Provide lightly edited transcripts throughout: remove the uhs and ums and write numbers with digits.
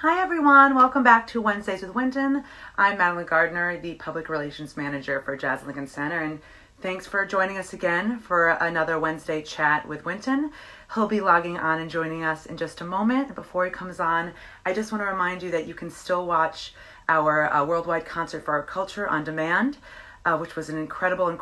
Hi everyone, welcome back to Wednesdays with Wynton. I'm Madeline Gardner, the Public Relations Manager for Jazz Lincoln Center, and thanks for joining us again for another Wednesday chat with Wynton. He'll be logging on and joining us in just a moment. Before he comes on, I just want to remind you that you can still watch our worldwide concert for our culture on demand. Which was an incredible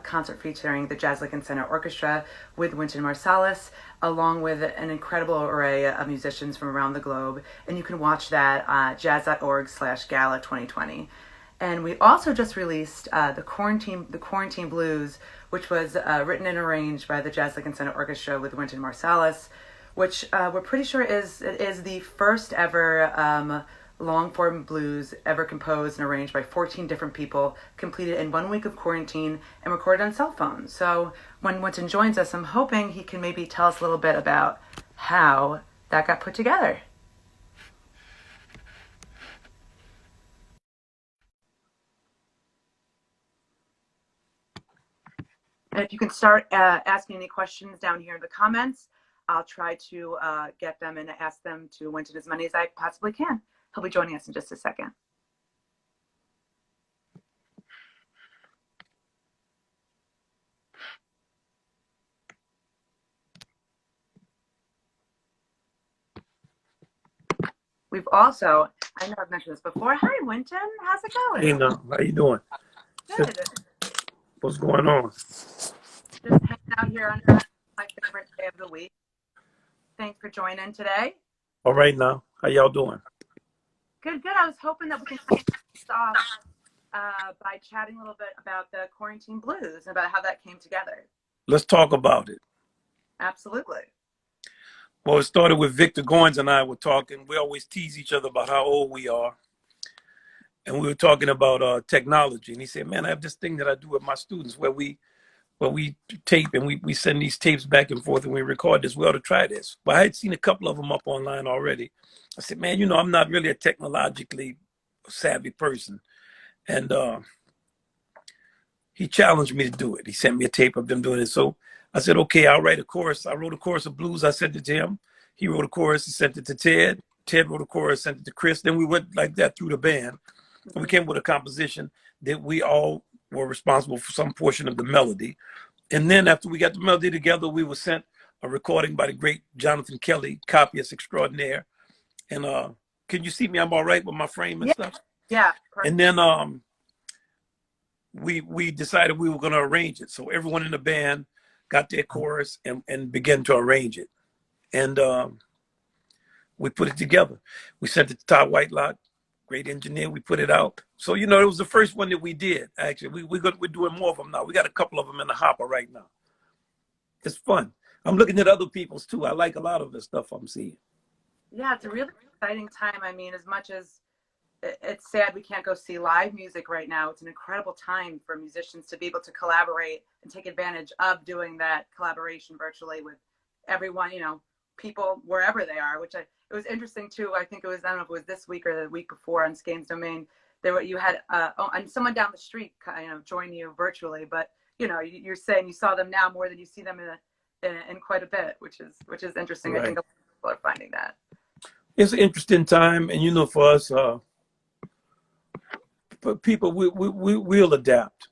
concert featuring the Jazz Lincoln Center Orchestra with Wynton Marsalis, along with an incredible array of musicians from around the globe. And you can watch that at jazz.org/gala 2020. And we also just released the Quarantine Blues, which was written and arranged by the Jazz Lincoln Center Orchestra with Wynton Marsalis, which we're pretty sure is the first ever long-form blues ever composed and arranged by 14 different people, completed in 1 week of quarantine and recorded on cell phones. So when Wynton joins us, I'm hoping he can maybe tell us a little bit about how that got put together. And if you can start asking any questions down here in the comments, I'll try to get them and ask them to Wynton as many as I possibly can. He'll be joining us in just a second. We've also, I know I've mentioned this before. Hi, Wynton. How's it going? Hey, no. How you doing? Good. What's going on? Just hanging out here on my favorite day of the week. Thanks for joining today. All right now. How y'all doing? Good. I was hoping that we can start off by chatting a little bit about the Quarantine Blues and about how that came together. Let's talk about it. Absolutely. Well, it started with Victor Goins and I were talking. We always tease each other about how old we are. And we were talking about technology. And he said, man, I have this thing that I do with my students where we tape and we send these tapes back and forth and we record this. We ought to try this. But I had seen a couple of them up online already. I said, man, I'm not really a technologically savvy person. And he challenged me to do it. He sent me a tape of them doing it. So I said, okay, I'll write a chorus. I wrote a chorus of blues. I sent it to him. He wrote a chorus and sent it to Ted. Ted wrote a chorus, sent it to Chris. Then we went like that through the band. And we came with a composition that we all were responsible for some portion of the melody. And then after we got the melody together, we were sent a recording by the great Jonathan Kelly, copyist extraordinaire. And can you see me? I'm all right with my frame and stuff? Yeah. Perfect. And then we decided we were going to arrange it. So everyone in the band got their chorus and began to arrange it. And we put it together. We sent it to Todd Whitelock, great engineer. We put it out. So, it was the first one that we did, actually. We're doing more of them now. We got a couple of them in the hopper right now. It's fun. I'm looking at other people's, too. I like a lot of the stuff I'm seeing. Yeah, it's a really exciting time. I mean, as much as it's sad we can't go see live music right now, it's an incredible time for musicians to be able to collaborate and take advantage of doing that collaboration virtually with everyone, people wherever they are, which it was interesting too. I think it was, I don't know if it was this week or the week before on Skeins Domain, you had and someone down the street join you virtually, but you're saying you saw them now more than you see them in quite a bit, which is interesting. Right. I think a lot of people are finding that. It's an interesting time, and for us, but people, we'll adapt,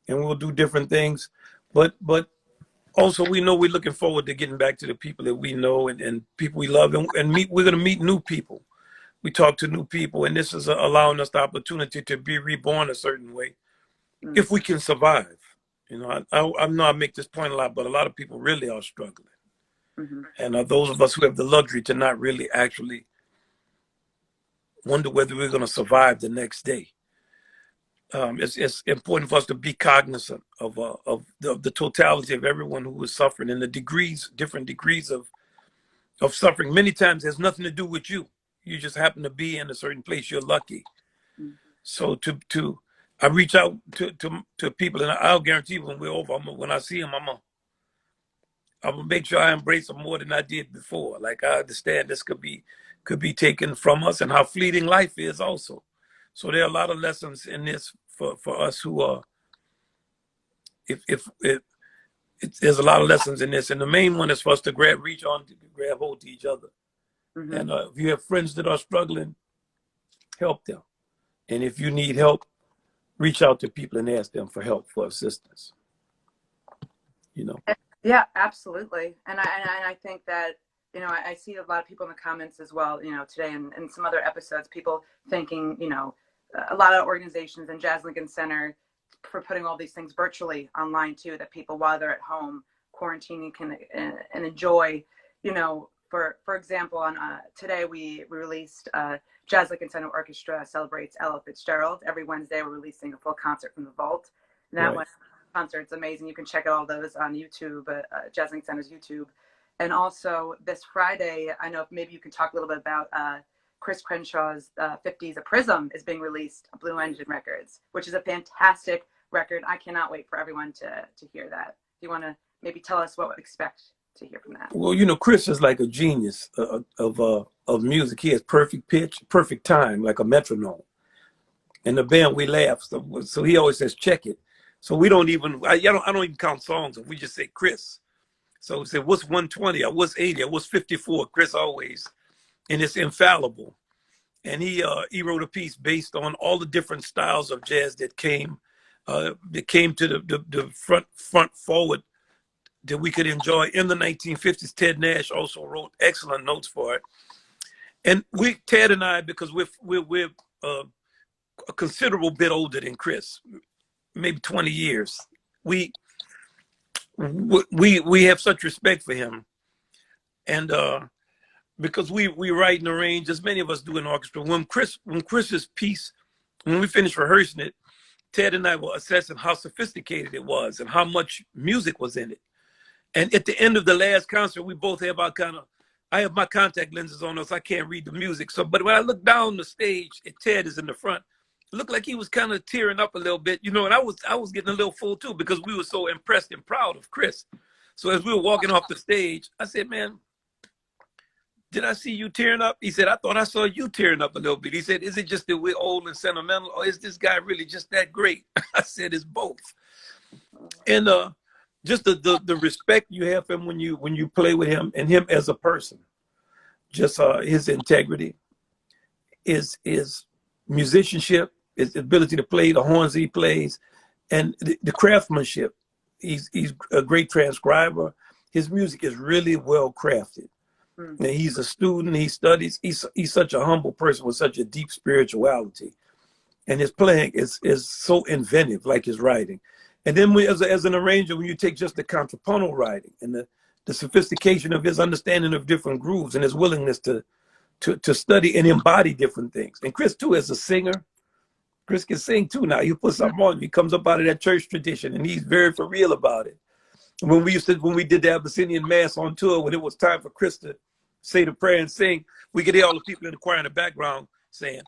and we'll do different things, but also we know we're looking forward to getting back to the people that we know and people we love, and we're going to meet new people. We talk to new people, and this is allowing us the opportunity to be reborn a certain way, if we can survive. I know I make this point a lot, but a lot of people really are struggling. Mm-hmm. And those of us who have the luxury to not really actually wonder whether we're going to survive the next day. It's important for us to be cognizant of the totality of everyone who is suffering and the different degrees of suffering. Many times has nothing to do with you. You just happen to be in a certain place. You're lucky. Mm-hmm. So I reach out to people, and I'll guarantee when we're over, when I see them, I'm gonna make sure I embrace them more than I did before. Like, I understand this could be taken from us, and how fleeting life is also. So there are a lot of lessons in this for us who are. There's a lot of lessons in this, and the main one is for us to grab hold to each other, Mm-hmm. And if you have friends that are struggling, help them. And if you need help, reach out to people and ask them for help, for assistance. You know. Yeah, absolutely. And I think that, I see a lot of people in the comments as well, today and some other episodes, people thanking, a lot of organizations and Jazz Lincoln Center for putting all these things virtually online too, that people, while they're at home quarantining, can and enjoy, for example, on today we released Jazz Lincoln Center Orchestra celebrates Ella Fitzgerald. Every Wednesday we're releasing a full concert from the vault. And that Right. one concert's amazing. You can check out all those on YouTube, Jazz Lincoln Center's YouTube. And also this Friday, I know maybe you can talk a little bit about Chris Crenshaw's 50s, A Prism is being released on Blue Engine Records, which is a fantastic record. I cannot wait for everyone to hear that. Do you want to maybe tell us what to expect to hear from that? Well, Chris is like a genius of music. He has perfect pitch, perfect time, like a metronome. And the band, we laugh. So he always says, check it. So we don't even, I don't even count songs. We just say Chris. So we say, what's 120? Or what's 80? Or what's 54? Chris always. And it's infallible. And he wrote a piece based on all the different styles of jazz that came to the front forward that we could enjoy in the 1950s. Ted Nash also wrote excellent notes for it. And Ted and I, because we're a considerable bit older than Chris, maybe 20 years. We have such respect for him, and because we write and arrange, as many of us do in orchestra. When Chris's piece, when we finished rehearsing it, Ted and I were assessing how sophisticated it was and how much music was in it. And at the end of the last concert, we both have I have my contact lenses on, so I can't read the music. But when I look down the stage, and Ted is in the front, it looked like he was kind of tearing up a little bit, and I was getting a little full too, because we were so impressed and proud of Chris. So as we were walking off the stage, I said, man, did I see you tearing up? He said, I thought I saw you tearing up a little bit. He said, is it just that we're old and sentimental, or is this guy really just that great? I said, it's both. And just the respect you have for him when you play with him, and him as a person, just his integrity, his musicianship, his ability to play the horns he plays, and the craftsmanship. He's a great transcriber. His music is really well crafted. And he's a student. He studies. He's such a humble person with such a deep spirituality, and his playing is so inventive, like his writing. And then as an arranger, when you take just the contrapuntal writing and the sophistication of his understanding of different grooves and his willingness to study and embody different things. And Chris too, as a singer, Chris can sing too now. He puts something on. He comes up out of that church tradition, and he's very for real about it. When we did the Abyssinian Mass on tour, when it was time for Chris to say the prayer and sing, we could hear all the people in the choir in the background saying,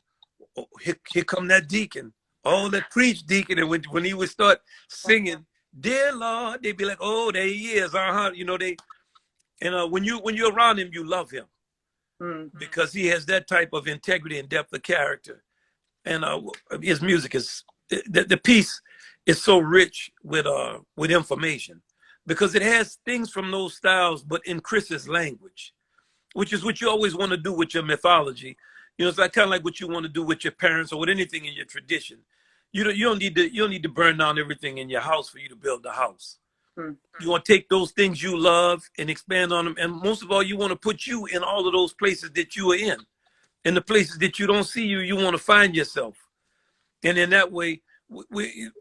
oh, here come that deacon. Oh, that preach deacon. And when he would start singing, dear Lord, they'd be like, oh, there he is. When you're around him, you love him. Because he has that type of integrity and depth of character. And his music is, the piece is so rich with information, because it has things from those styles, but in Chris's language, which is what you always want to do with your mythology. It's like kind of like what you want to do with your parents or with anything in your tradition. You don't need to burn down everything in your house for you to build the house. You want to take those things you love and expand on them. And most of all, you want to put you in all of those places that you are in. In the places that you don't see you want to find yourself. And in that way,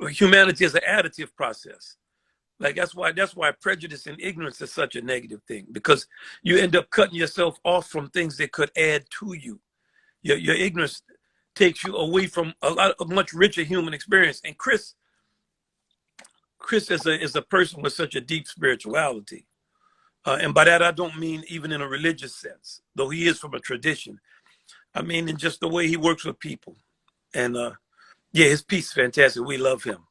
humanity is an additive process. Like that's why prejudice and ignorance is such a negative thing, because you end up cutting yourself off from things that could add to you. Your ignorance takes you away from a much richer human experience. And Chris is a person with such a deep spirituality. And by that, I don't mean even in a religious sense, though he is from a tradition. I mean, in just the way he works with people. And his piece is fantastic. We love him.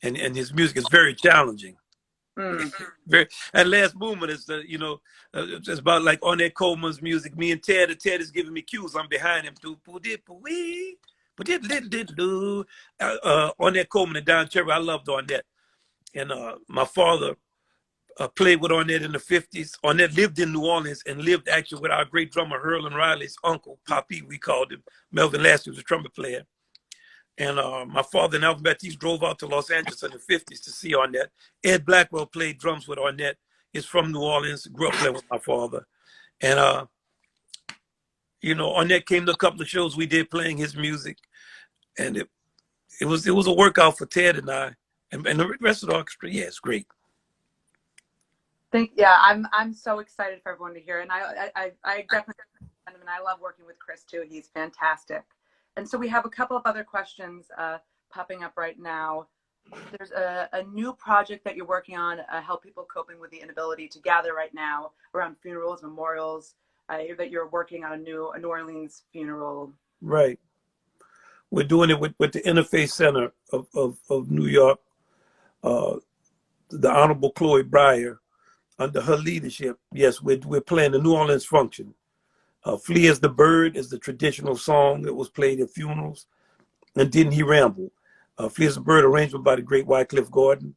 And his music is very challenging. Very. And Last Movement is it's about like Ornette Coleman's music. Me and Ted is giving me cues. I'm behind him too. Ornette Coleman and Don Cherry. I loved Ornette. And my father played with Ornette in the 50s. Ornette lived in New Orleans and lived actually with our great drummer, Herlin Riley's uncle, Poppy, we called him. Melvin Lashley was a trumpet player. And my father and Alvin Baptiste drove out to Los Angeles in the 50s to see Ornette. Ed Blackwell played drums with Ornette. He's from New Orleans, grew up playing with my father. And, you know, Ornette came to a couple of shows we did playing his music. And it was a workout for Ted and I. And the rest of the orchestra, yeah, it's great. I'm so excited for everyone to hear. And I definitely, and I love working with Chris too. He's fantastic. And so we have a couple of other questions popping up right now. There's a new project that you're working on, help people coping with the inability to gather right now around funerals, memorials, that you're working on a New Orleans funeral. Right. We're doing it with the Interfaith Center of New York, the Honorable Chloe Breyer. Under her leadership, yes, we're playing the New Orleans function. Flee as the Bird is the traditional song that was played at funerals. And Didn't He Ramble? Flee as the Bird, arrangement by the great Wycliffe Gordon.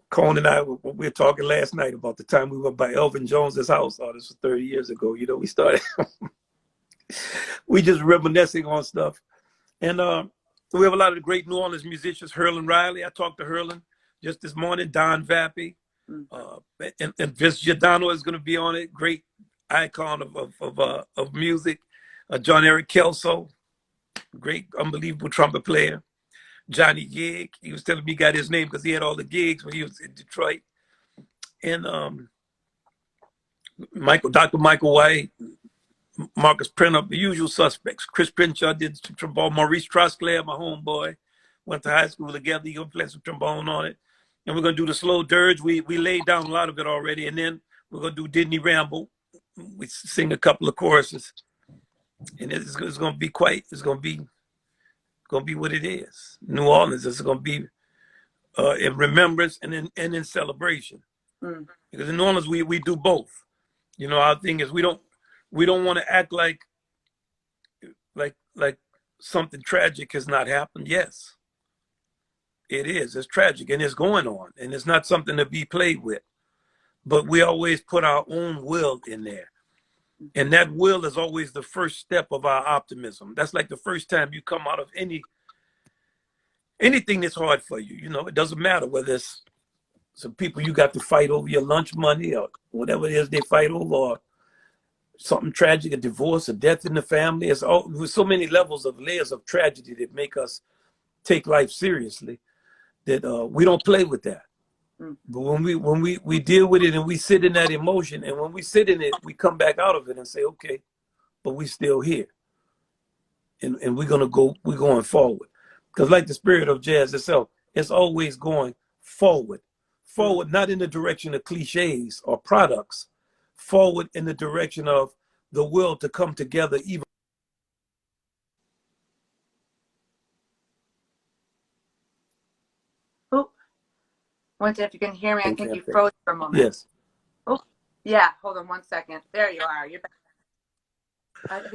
Cohn and I, we were talking last night about the time we went by Elvin Jones's house. Oh, this was 30 years ago. You know, we started, we just reminiscing on stuff. And we have a lot of the great New Orleans musicians, Herlin Riley. I talked to Herlin just this morning, Don Vappy. And Vince Giordano is going to be on it. Great icon of music. John Eric Kelso, great, unbelievable trumpet player. Johnny Gig, he was telling me he got his name because he had all the gigs when he was in Detroit. And Dr. Michael White, Marcus Prentup, the usual suspects. Chris Crenshaw did some trombone. Maurice Trosclair, my homeboy, went to high school together. He gonna play some trombone on it. And we're gonna do the slow dirge. We laid down a lot of it already, and then we're gonna do Didn't He Ramble. We sing a couple of choruses, and it's gonna be what it is. New Orleans is gonna be in remembrance and in celebration. Because in New Orleans we do both. You know, our thing is we don't want to act like something tragic has not happened. Yes, it is. It's tragic and it's going on, and it's not something to be played with. But we always put our own will in there. And that will is always the first step of our optimism. That's like the first time you come out of anything that's hard for you. You know, it doesn't matter whether it's some people you got to fight over your lunch money or whatever it is they fight over, or something tragic, a divorce, a death in the family. It's all with so many levels of layers of tragedy that make us take life seriously that we don't play with that. But when we deal with it and we sit in that emotion, and when we sit in it, we come back out of it and say, okay, but we still here. And we're going forward. Because like the spirit of jazz itself, it's always going forward. Forward, not in the direction of cliches or products, forward in the direction of the will to come together even. Wynton, if you can hear me, I think you froze for a moment. Yes. Oh, yeah. Hold on 1 second. There you are. You're back.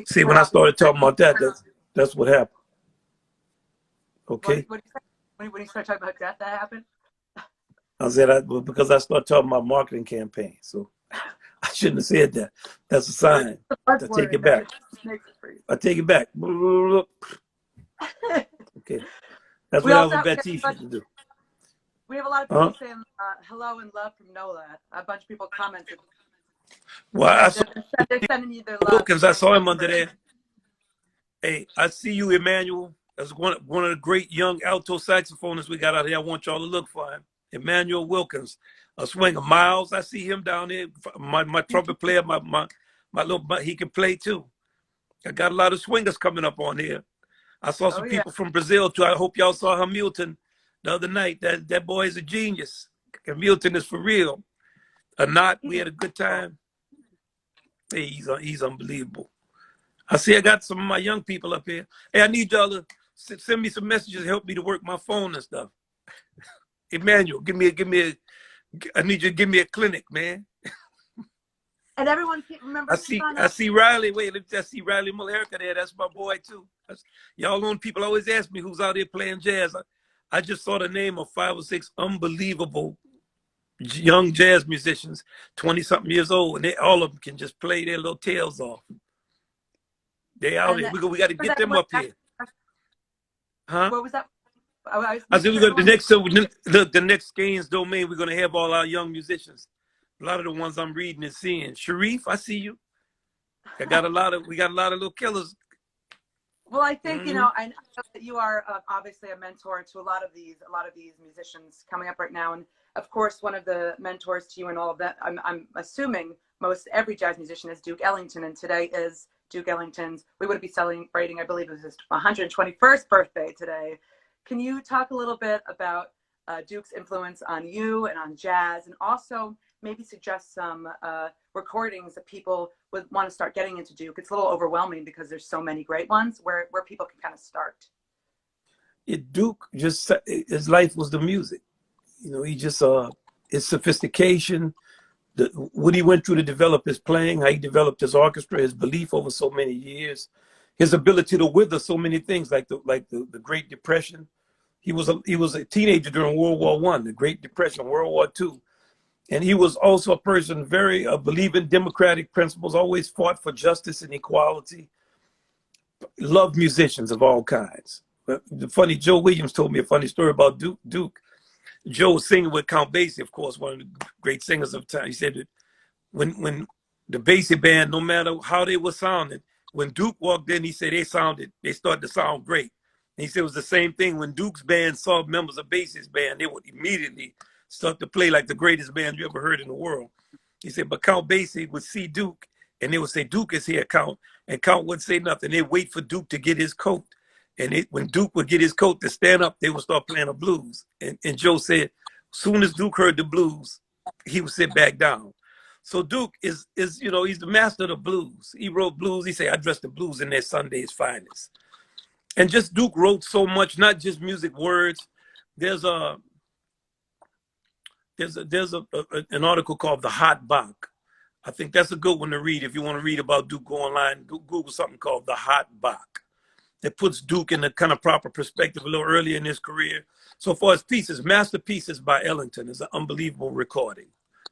See, when I started talking about that, that's what happened. Okay. What did you say? When you started talking about death, that happened? I said because I started talking about marketing campaign, so I shouldn't have said that. That's a sign. I take it back. I take it back. Okay. That's what Alvin Baptiste used to do. We have a lot of people saying hello and love from NOLA. A bunch of people commented. Well, they're sending you their love. Wilkins, I saw him under there. Hey, I see you, Emmanuel. That's one of the great young alto saxophonists we got out here. I want y'all to look for him. Emmanuel Wilkins, a swinger. Miles, I see him down there. My trumpet player, my little, he can play too. I got a lot of swingers coming up on here. I saw some people from Brazil too. I hope y'all saw Hamilton the other night. That boy is a genius. Hamilton is for real. Not, we had a good time. Hey, he's unbelievable. I got some of my young people up here. Hey, I need y'all to send me some messages to help me to work my phone and stuff. Emmanuel, I need you to give me a clinic, man. And everyone remember. I see Riley. Wait, I see Riley Mulherica there. That's my boy too. Y'all know people always ask me who's out there playing jazz. I just saw the name of 5 or 6 unbelievable young jazz musicians, 20-something years old, and they all of them can just play their little tails off. They out And here. We got to for get that them one, up here, huh? what was that? I I missed said we that got the one. next. So the next Gaines domain. We're gonna have all our young musicians. A lot of the ones I'm reading and seeing. Sharif, I see you. We got a lot of little killers. Well, I think Mm-hmm. I know that you are obviously a mentor to a lot of these musicians coming up right now, and of course, one of the mentors to you and all of that. I'm assuming most every jazz musician is Duke Ellington, and today is Duke Ellington's. We would be celebrating, I believe, it was his 121st birthday today. Can you talk a little bit about Duke's influence on you and on jazz, and also maybe suggest some recordings that people would want to start getting into Duke? It's a little overwhelming because there's so many great ones where people can kind of start. Duke just his life was the music. He just his sophistication, what he went through to develop his playing, how he developed his orchestra, his belief over so many years, his ability to wither so many things like the Great Depression. He was a teenager during World War I, the Great Depression, World War II. And he was also a person very believing democratic principles, always fought for justice and equality, loved musicians of all kinds. The funny Joe Williams told me a funny story about Duke. Joe was singing with Count Basie, of course, one of the great singers of the time. He said that when the Basie band, no matter how they were sounding, when Duke walked in, he said they started to sound great. And he said it was the same thing when Duke's band saw members of Basie's band, they would immediately start to play like the greatest band you ever heard in the world. He said, but Count Basie would see Duke, and they would say, Duke is here, Count. And Count wouldn't say nothing. They'd wait for Duke to get his coat. And when Duke would get his coat to stand up, they would start playing the blues. And Joe said, as soon as Duke heard the blues, he would sit back down. So Duke is he's the master of the blues. He wrote blues. He said, I dress the blues in their Sunday's finest. And just Duke wrote so much, not just music words. There's an article called The Hot Bach. I think that's a good one to read if you want to read about Duke. Go online, Google something called The Hot Bach. That puts Duke in a kind of proper perspective a little earlier in his career. So far as pieces, Masterpieces by Ellington is an unbelievable recording.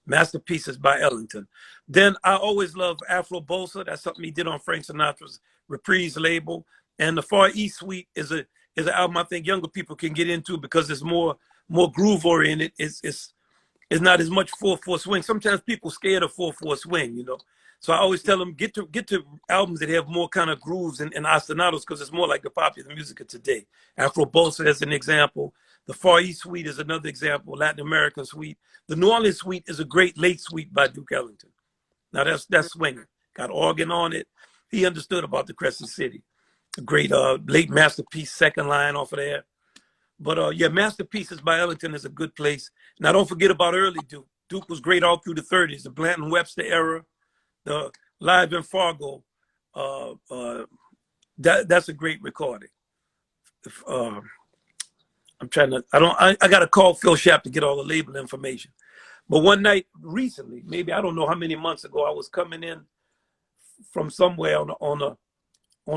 Masterpieces by Ellington. Then I always love Afro Bossa. That's something he did on Frank Sinatra's Reprise label. And the Far East Suite is an album I think younger people can get into because it's more groove oriented. It's not as much 4/4 swing. Sometimes people scared of 4/4 swing, So I always tell them get to albums that have more kind of grooves and ostinatos because it's more like the popular music of today. Afro Bossa is an example. The Far East Suite is another example. Latin American Suite. The New Orleans Suite is a great late suite by Duke Ellington. Now that's swinging. Got organ on it. He understood about the Crescent City. A great late masterpiece, second line off of there. But yeah, Masterpieces by Ellington is a good place. Now don't forget about early Duke. Duke was great all through the 30s, the Blanton Webster era, the Live in Fargo. That's a great recording. I got to call Phil Schaap to get all the label information. But one night recently, maybe I don't know how many months ago, I was coming in from somewhere on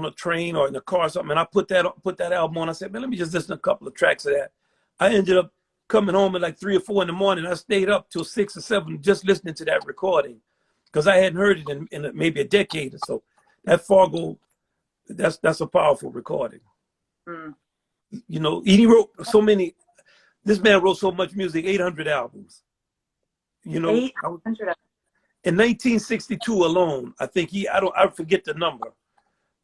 a train or in a car or something, and I put that album on. I said, man, let me just listen to a couple of tracks of that. I ended up coming home at like 3 or 4 in the morning. I stayed up till 6 or 7 just listening to that recording because I hadn't heard it in maybe a decade or so. That Fargo, that's a powerful recording. Mm. He wrote so many. This man wrote so much music, 800 albums. 800. In 1962 alone, I think I forget the number.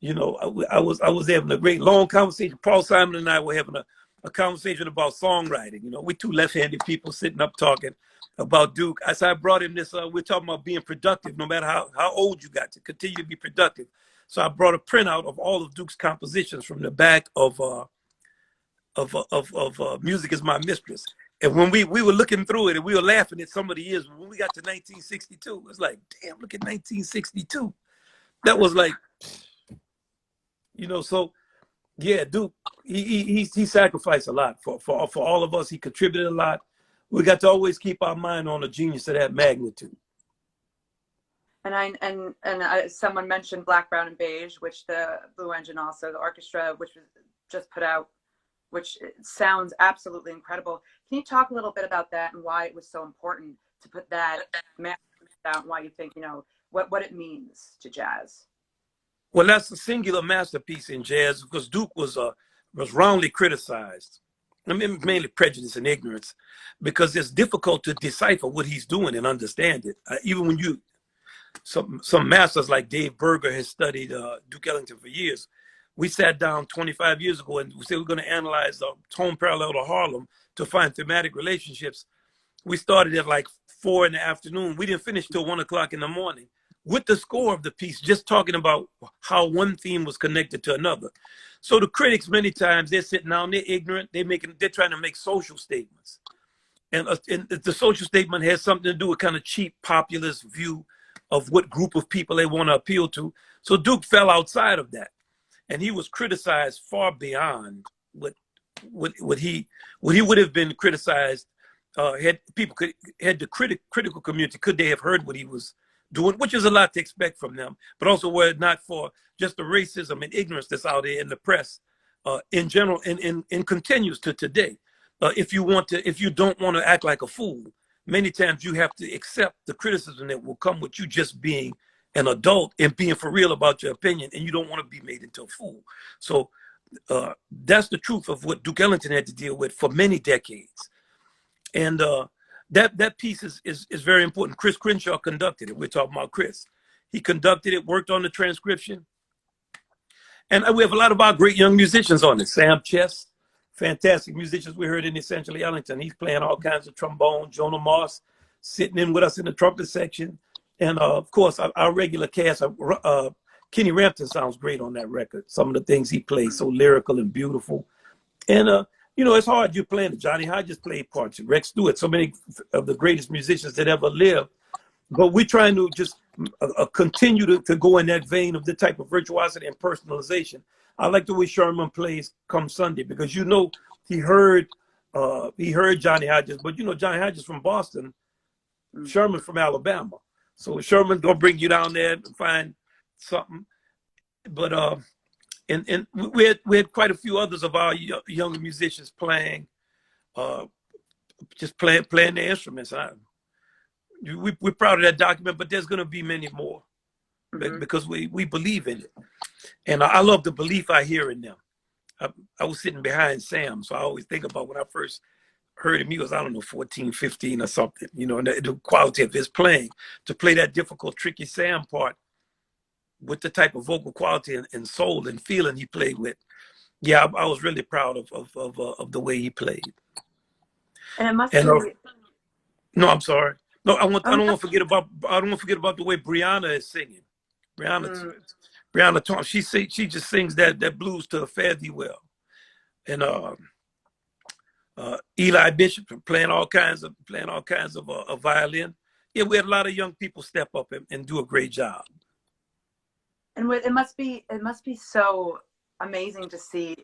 I was having a great long conversation. Paul Simon and I were having a conversation about songwriting. We two left-handed people sitting up talking about Duke. I brought him this. We're talking about being productive, no matter how old you got, to continue to be productive. So I brought a printout of all of Duke's compositions from the back of Music Is My Mistress. And when we were looking through it and we were laughing at some of the years, when we got to 1962, it was like, damn, look at 1962. That was like, so yeah, Duke, he sacrificed a lot for all of us. He contributed a lot. We got to always keep our mind on a genius of that magnitude. And someone mentioned Black, Brown, and Beige, which the Blue Engine also, the orchestra, which was just put out which sounds absolutely incredible. Can you talk a little bit about that and why it was so important to put that out, and why you think, what it means to jazz? Well, that's a singular masterpiece in jazz because Duke was roundly criticized. I mean, mainly prejudice and ignorance, because it's difficult to decipher what he's doing and understand it. Even when some masters like Dave Berger has studied Duke Ellington for years. We sat down 25 years ago and we said we're going to analyze the tone parallel to Harlem to find thematic relationships. We started at like 4 in the afternoon. We didn't finish till 1 o'clock in the morning with the score of the piece, just talking about how one theme was connected to another. So the critics, many times, they're sitting down, they're ignorant, they're trying to make social statements. And the social statement has something to do with kind of cheap populist view of what group of people they want to appeal to. So Duke fell outside of that. And he was criticized far beyond what he would have been criticized had the critical community, could they have heard what he was doing, which is a lot to expect from them, but also were it not for just the racism and ignorance that's out there in the press in general and continues to today. If you don't want to act like a fool, many times you have to accept the criticism that will come with you just being an adult and being for real about your opinion, and you don't want to be made into a fool. So that's the truth of what Duke Ellington had to deal with for many decades. And that piece is very important. Chris Crenshaw conducted it. We're talking about Chris. He conducted it, worked on the transcription. And we have a lot of our great young musicians on it. Sam Chess, fantastic musicians we heard in Essentially Ellington. He's playing all kinds of trombone. Jonah Moss sitting in with us in the trumpet section. And of course, our regular cast, Kenny Rampton sounds great on that record. Some of the things he plays, so lyrical and beautiful. And, it's hard. You're playing it. Johnny Hodges played parts. Rex Stewart, so many of the greatest musicians that ever lived. But we're trying to just continue to go in that vein of the type of virtuosity and personalization. I like the way Sherman plays Come Sunday, because he heard Johnny Hodges, but Johnny Hodges from Boston, Sherman from Alabama. So Sherman gonna bring you down there and find something. But and we had quite a few others of our younger musicians playing, just playing their instruments. We're proud of that document, but there's gonna be many more because we believe in it, and I love the belief I hear in them. I was sitting behind Sam, so I always think about when I first heard him. He was, 14, 15 or something, and the quality of his playing, to play that difficult, tricky Sam part with the type of vocal quality and soul and feeling he played with. Yeah, I was really proud of the way he played. And it must be. No, I'm sorry. No, I don't want to forget about the way Brianna is singing. Brianna Thompson, she just sings that blues to a fare thee well. And Eli Bishop playing all kinds of violin. Yeah, we had a lot of young people step up and do a great job. And it must be so amazing to see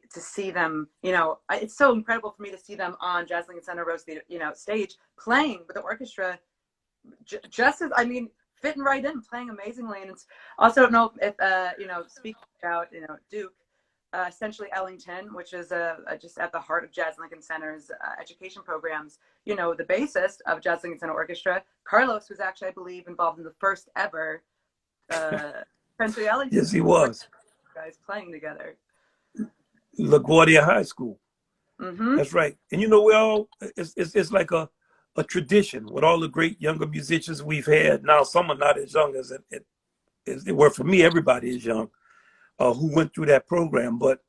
them. It's so incredible for me to see them on Jazz Lincoln Center Rose Theater, stage playing with the orchestra, just as fitting right in, playing amazingly. And it's also, I don't know if speaking about Duke. Essentially Ellington, which is just at the heart of Jazz Lincoln Center's education programs. The bassist of Jazz Lincoln Center Orchestra, Carlos, was actually, I believe, involved in the first ever Crenshaw Ellington. Yes, he was. Guys playing together. LaGuardia High School. Mm-hmm. That's right. And it's like a tradition with all the great younger musicians we've had. Now some are not as young as they were for me. Everybody is young. Who went through that program, but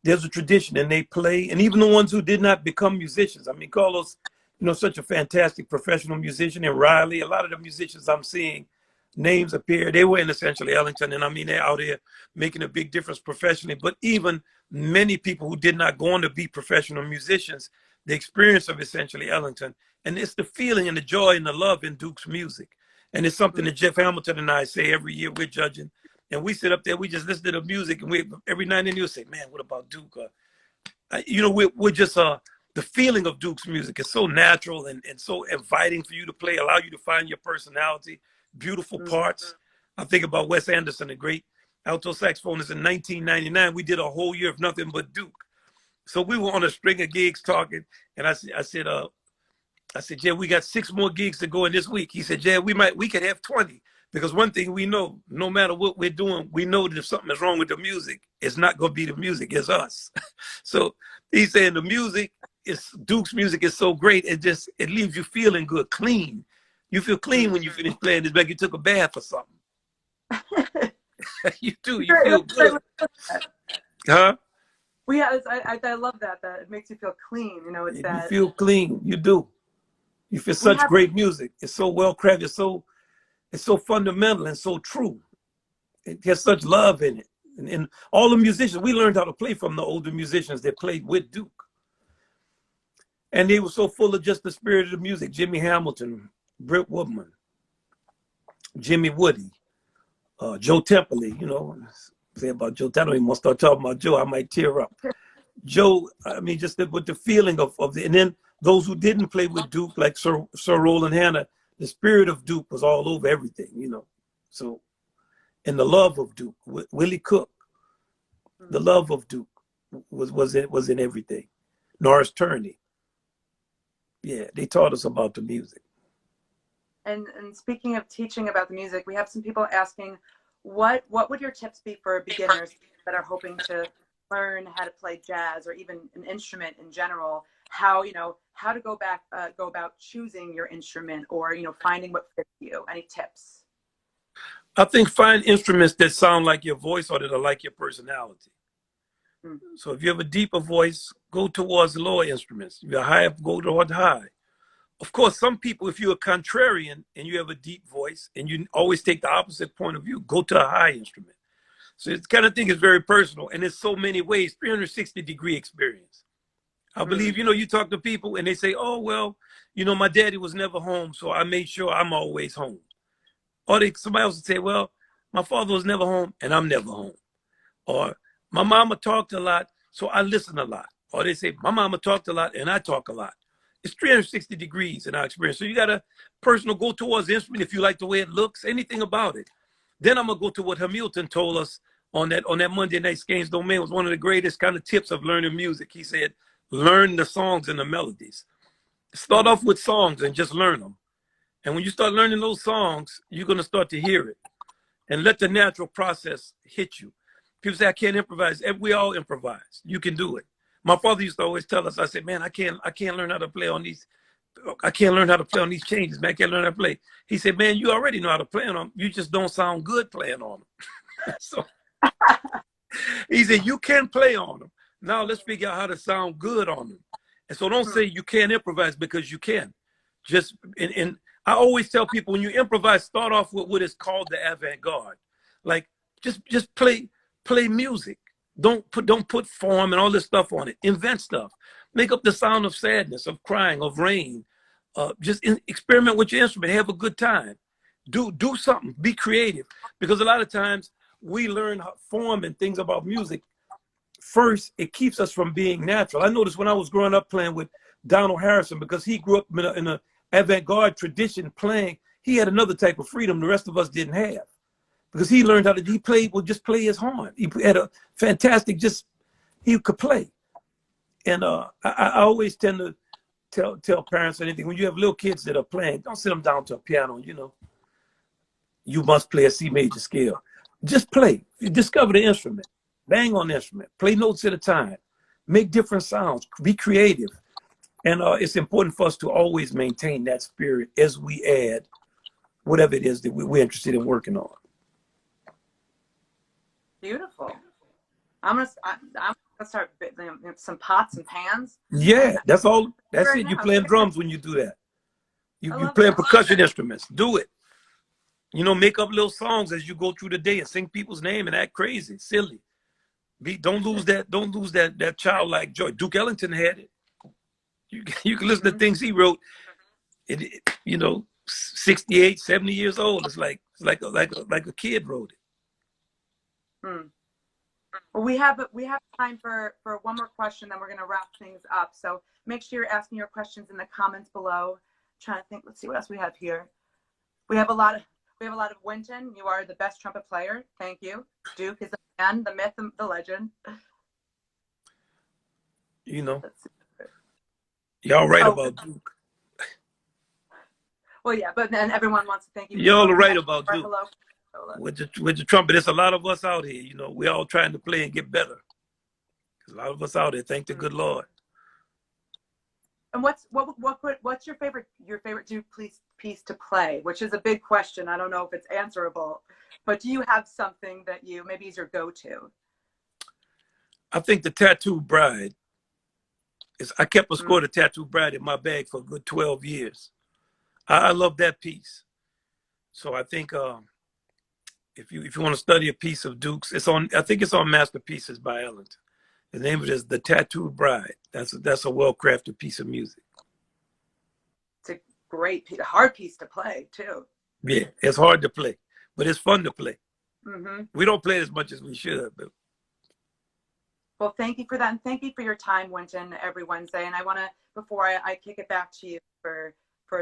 there's a tradition and they play, and even the ones who did not become musicians. Carlos, such a fantastic professional musician, and Riley, a lot of the musicians I'm seeing, names appear, they were in Essentially Ellington, and they're out there making a big difference professionally, but even many people who did not go on to be professional musicians, the experience of Essentially Ellington, and it's the feeling and the joy and the love in Duke's music. And it's something that Jeff Hamilton and I say every year we're judging. And we sit up there, we just listen to the music, and every night and then you'll say, man, what about Duke? We're just, the feeling of Duke's music is so natural and so inviting for you to play, allow you to find your personality, beautiful parts. I think about Wes Anderson, a great alto saxophonist in 1999. We did a whole year of nothing but Duke. So we were on a string of gigs talking, and I said, Jed, we got 6 more gigs to go in this week. He said, Jed, we could have 20. Because one thing we know, no matter what we're doing, we know that if something is wrong with the music, it's not going to be the music, it's us. So he's saying the music Duke's music is so great, it leaves you feeling good, clean. You feel clean when you finish playing. It's like you took a bath or something. You do, you feel good. Huh? I love that it makes you feel clean. You know, it's You that feel clean. You do. You feel we such have great music. It's so well crafted. It's so fundamental and so true. It has such love in it. And all the musicians, we learned how to play from the older musicians that played with Duke. And they were so full of just the spirit of the music. Jimmy Hamilton, Britt Woodman, Jimmy Woody, Joe Temple, you know. Say about Joe, I don't even want to start talking about Joe. I might tear up. Joe, I mean, just with the feeling of the, and then those who didn't play with Duke, like Sir Roland Hanna, the spirit of Duke was all over everything, you know. So, and the love of Duke, Willie Cook, the love of Duke was in everything. Norris Turney, yeah, they taught us about the music. And speaking of teaching about the music, we have some people asking, what would your tips be for beginners that are hoping to learn how to play jazz or even an instrument in general? How to go about choosing your instrument, or finding what fits you? Any tips? I think find instruments that sound like your voice or that are like your personality. So if you have a deeper voice, go towards lower instruments. If you're high, go towards high. Of course, some people, if you're a contrarian and you have a deep voice and you always take the opposite point of view, go to a high instrument. So this kind of thing is very personal, and there's so many ways, 360-degree experience. I believe, you talk to people and they say, oh, well, my daddy was never home, so I made sure I'm always home. Or somebody else would say, well, my father was never home and I'm never home. Or my mama talked a lot, so I listen a lot. Or they say, my mama talked a lot and I talk a lot. It's 360 degrees in our experience. So you got a personal go towards the instrument if you like the way it looks, anything about it. Then I'm going to go to what Hamilton told us on that Monday Night Games Domain. Was one of the greatest kind of tips of learning music. He said, learn the songs and the melodies. Start off with songs and just learn them. And when you start learning those songs, you're going to start to hear it. And let the natural process hit you. People say, I can't improvise. We all improvise. You can do it. My father used to always tell us, I said, man, I can't learn how to play on these. I can't learn how to play on these changes, man. I can't learn how to play. He said, man, you already know how to play on them. You just don't sound good playing on them. So he said, you can play on them. Now let's figure out how to sound good on them. And so don't say you can't improvise, because you can. Just, and I always tell people, when you improvise, start off with what is called the avant-garde. Like just play music. Don't put form and all this stuff on it. Invent stuff. Make up the sound of sadness, of crying, of rain. Just experiment with your instrument. Have a good time. Do something. Be creative. Because a lot of times we learn form and things about music. First, it keeps us from being natural. I noticed when I was growing up playing with Donald Harrison, because he grew up in a avant-garde tradition playing, he had another type of freedom the rest of us didn't have. Because he learned would just play his horn. He had a fantastic, he could play. And I always tend to tell parents anything, when you have little kids that are playing, don't sit them down to a piano, you must play a C major scale. Just play. You discover the instrument. Bang on the instrument. Play notes at a time. Make different sounds. Be creative. And it's important for us to always maintain that spirit as we add whatever it is that we're interested in working on. Beautiful. I'm gonna start some pots and pans. Yeah, that's all. That's right it. You're now. playing drums when you do that. You love playing that. percussion instruments. Do it. Make up little songs as you go through the day and sing people's name and act crazy, silly. Don't lose that childlike joy. Duke Ellington had it. You can listen to things he wrote. 68, 70 years old. It's like a kid wrote it. Well, we have time for one more question, then we're going to wrap things up. So make sure you're asking your questions in the comments below. Trying to think. Let's see what else we have here. We have a lot of Wynton. You are the best trumpet player. Thank you. Duke is the man, the myth, the legend. You know, Let's see. y'all right Oh, about Duke. well, yeah, but then everyone wants to thank you for Y'all are showing right up. about Duke. Hello. With the trumpet, there's a lot of us out here. You know, we all trying to play and get better. There's a lot of us out there. Thank the good Lord. And what's your favorite Duke piece to play? Which is a big question. I don't know if it's answerable, but do you have something that maybe is your go-to? I think the Tattooed Bride is. I kept a score of the Tattooed Bride in my bag for a good 12 years. I love that piece. So I think if you want to study a piece of Duke's, it's on. I think it's on Masterpieces by Ellington. The name of it is The Tattooed Bride. That's a well-crafted piece of music. It's a great, hard piece to play too. Yeah, it's hard to play, but it's fun to play. Mm-hmm. We don't play as much as we should. But... Well, thank you for that, and thank you for your time, Wynton, every Wednesday. And I want to, before I kick it back to you for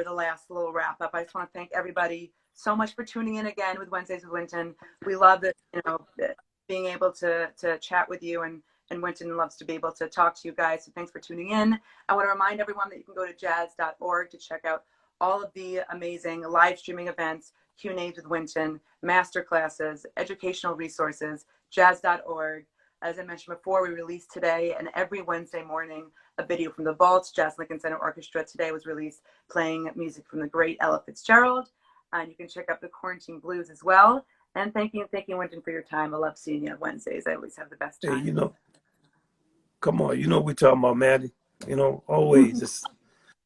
the last little wrap up, I just want to thank everybody so much for tuning in again with Wednesdays with Wynton. We love that, being able to chat with you, and Wynton loves to be able to talk to you guys. So thanks for tuning in. I want to remind everyone that you can go to jazz.org to check out all of the amazing live streaming events, Q&As with Wynton, master classes, educational resources, jazz.org. As I mentioned before, we release today and every Wednesday morning a video from the Vaults. Jazz Lincoln Center Orchestra today was released playing music from the great Ella Fitzgerald. And you can check out the Quarantine Blues as well. And thank you, Wynton, for your time. I love seeing you on Wednesdays. I always have the best time. Hey, come on, we're talking about, Maddie. Always.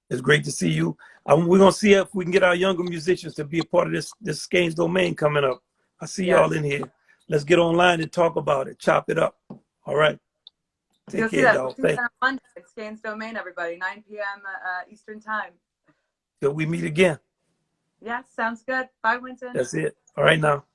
It's great to see you. We're going to see if we can get our younger musicians to be a part of this Skeins Domain coming up. I see y'all in here. Let's get online and talk about it. Chop it up. All right. Take care, y'all. We'll see that on Monday. It's Skeins Domain, everybody. 9 p.m. Eastern time. Till we meet again. Yeah, sounds good. Bye, Wynton. That's it. All right now.